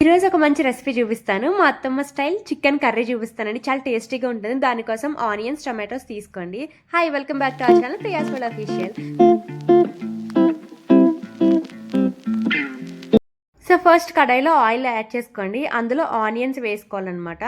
ఈరోజు ఒక మంచి రెసిపీ చూపిస్తాను. మా అత్తమ్మ స్టైల్ చికెన్ కర్రీ చూపిస్తానండి. చాలా టేస్టీగా ఉంటుంది. దానికోసం ఆనియన్స్, టమాటోస్ తీసుకోండి. Hi, welcome back to our channel Priya's world official. So first కడాయిలో ఆయిల్ యాడ్ చేసుకోండి. అందులో ఆనియన్స్ వేసుకోవాలన్నమాట.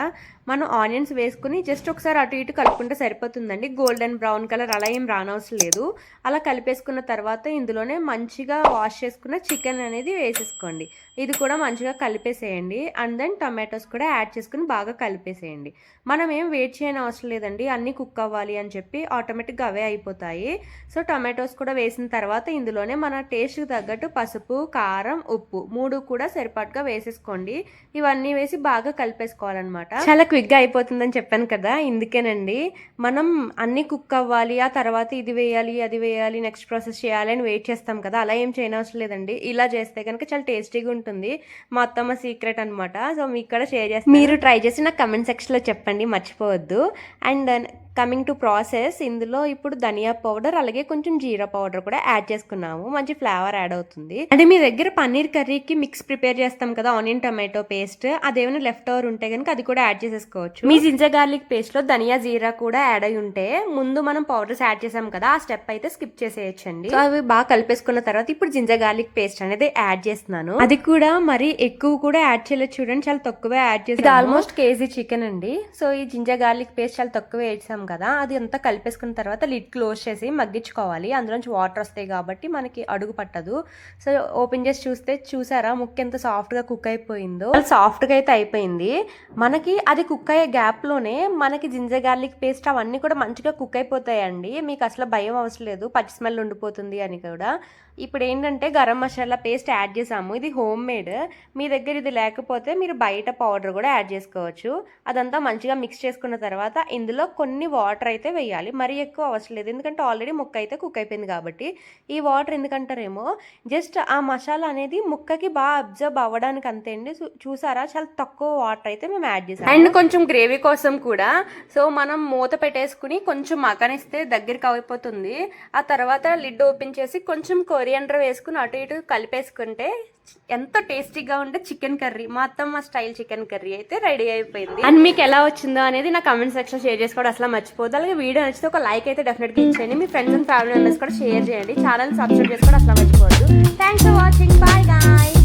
మనం ఆనియన్స్ వేసుకుని జస్ట్ ఒకసారి అటు ఇటు కలుపుకుంటే సరిపోతుందండి. గోల్డెన్ బ్రౌన్ కలర్ అలా ఏం రానవసరం లేదు. అలా కలిపేసుకున్న తర్వాత ఇందులోనే మంచిగా వాష్ చేసుకున్న చికెన్ అనేది వేసేసుకోండి. ఇది కూడా మంచిగా కలిపేసేయండి. అండ్ దెన్ టమాటోస్ కూడా యాడ్ చేసుకుని బాగా కలిపేసేయండి. మనం ఏం వెయిట్ చేయని అవసరం లేదండి. అన్నీ కుక్ అవ్వాలి అని చెప్పి ఆటోమేటిక్గా అవే అయిపోతాయి. సో టమాటోస్ కూడా వేసిన తర్వాత ఇందులోనే మన టేస్ట్కి తగ్గట్టు పసుపు, కారం, ఉప్పు 3 కూడా సరిపాటుగా వేసేసుకోండి. ఇవన్నీ వేసి బాగా కలిపేసుకోవాలన్నమాట. చాలా క్విక్గా అయిపోతుందని చెప్పాను కదా, ఇందుకేనండి. మనం అన్నీ కుక్ అవ్వాలి, ఆ తర్వాత ఇది వేయాలి, అది వేయాలి, నెక్స్ట్ ప్రాసెస్ చేయాలి అని వెయిట్ చేస్తాం కదా, అలా ఏం చేయనవసరం లేదండి. ఇలా చేస్తే కనుక చాలా టేస్టీగా ఉంటుంది. మా అత్తమ్మ సీక్రెట్ అనమాట. సో మీకు కూడా షేర్ చేస్తాను. మీరు ట్రై చేసి నాకు కమెంట్ సెక్షన్లో చెప్పండి, మర్చిపోవద్దు. అండ్ కమింగ్ టు ప్రాసెస్, ఇందులో ఇప్పుడు ధనియా పౌడర్ అలాగే కొంచెం జీరా పౌడర్ కూడా యాడ్ చేసుకున్నాము. మంచి ఫ్లేవర్ యాడ్ అవుతుంది. అంటే మీ దగ్గర పన్నీర్ కర్రీకి మిక్స్ ప్రిపేర్ చేస్తాం కదా, ఆనియన్ టమాటో పేస్ట్, అదేమైనా లెఫ్ట్ ఓవర్ ఉంటే కనుక అది కూడా యాడ్ చేసేసుకోవచ్చు. మీ జింజర్ గార్లిక్ పేస్ట్ లో ధనియా జీరా కూడా యాడ్ అయి ఉంటే ముందు మనం పౌడర్స్ యాడ్ చేసాం కదా, ఆ స్టెప్ అయితే స్కిప్ చేసేయచ్చండి. సో అవి బాగా కలిపేసుకున్న తర్వాత ఇప్పుడు జింజర్ గార్లిక్ పేస్ట్ అనేది యాడ్ చేస్తున్నాను. అది కూడా మరి ఎక్కువ కూడా యాడ్ చేయలేదు చూడండి, చాలా తక్కువే యాడ్ చేసాను. ఇది ఆల్మోస్ట్ కేజీ చికెన్ అండి. సో ఈ జింజర్ గార్లిక్ పేస్ట్ చాలా తక్కువ వేసాం కదా, అది అంతా కలిపేసుకున్న తర్వాత లిడ్ క్లోజ్ చేసి మగ్గించుకోవాలి. అందులోంచి వాటర్ వస్తాయి కాబట్టి మనకి అడుగు పట్టదు. సో ఓపెన్ చేసి చూసారా ముక్క ఎంత సాఫ్ట్గా కుక్ అయిపోయిందో. సాఫ్ట్గా అయితే అయిపోయింది. మనకి అది కుక్ అయ్యే గ్యాప్లోనే మనకి జింజర్ గార్లిక్ పేస్ట్ అవన్నీ కూడా మంచిగా కుక్ అయిపోతాయండి. మీకు అసలు భయం అవసరం లేదు పచ్చి స్మెల్ ఉండిపోతుంది అని కూడా. ఇప్పుడు ఏంటంటే గరం మసాలా పేస్ట్ యాడ్ చేసాము. ఇది హోమ్ మేడ్. మీ దగ్గర ఇది లేకపోతే మీరు బయట పౌడర్ కూడా యాడ్ చేసుకోవచ్చు. అదంతా మంచిగా మిక్స్ చేసుకున్న తర్వాత ఇందులో కొన్ని వాటర్ అయితే వేయాలి. మరీ ఎక్కువ అవసరం లేదు, ఎందుకంటే ఆల్రెడీ ముక్క అయితే కుక్ అయిపోయింది కాబట్టి. ఈ వాటర్ ఎందుకంటారేమో, జస్ట్ ఆ మసాలా అనేది ముక్కకి బాగా అబ్జర్వ్ అవ్వడానికి అంతే అండి. చూసారా, చాలా తక్కువ వాటర్ అయితే మేము యాడ్ చేసాం. అండ్ కొంచెం గ్రేవీ కోసం కూడా సో మనం మూత పెట్టేసుకుని కొంచెం మగ్గనిస్తే దగ్గరికి అయిపోతుంది. ఆ తర్వాత లిడ్ ఓపెన్ చేసి కొంచెం కొరియాండర్ వేసుకుని అటు ఇటు కలిపేసుకుంటే ఎంతో టేస్టీగా ఉండే చికెన్ కర్రీ, మా అత్తమ్మ స్టైల్ చికెన్ కర్రీ అయితే రెడీ అయిపోయింది. అండ్ మీకు ఎలా వచ్చిందో అనేది నా కమెంట్ సెక్షన్ షేర్ చేసుకోవడం అసలు మర్చిపోదు. అలాగే వీడియో నచ్చితే ఒక లైక్ అయితే డెఫినెట్గా ఇచ్చేయండి. మీ ఫ్రెండ్స్ అండ్ ఫ్యామిలీ మెంబర్స్ కూడా షేర్ చేయండి. ఛానల్ సబ్స్క్రైబ్ చేసుకోవడం అసలు మర్చిపోవద్దు. Thanks for watching. Bye guys.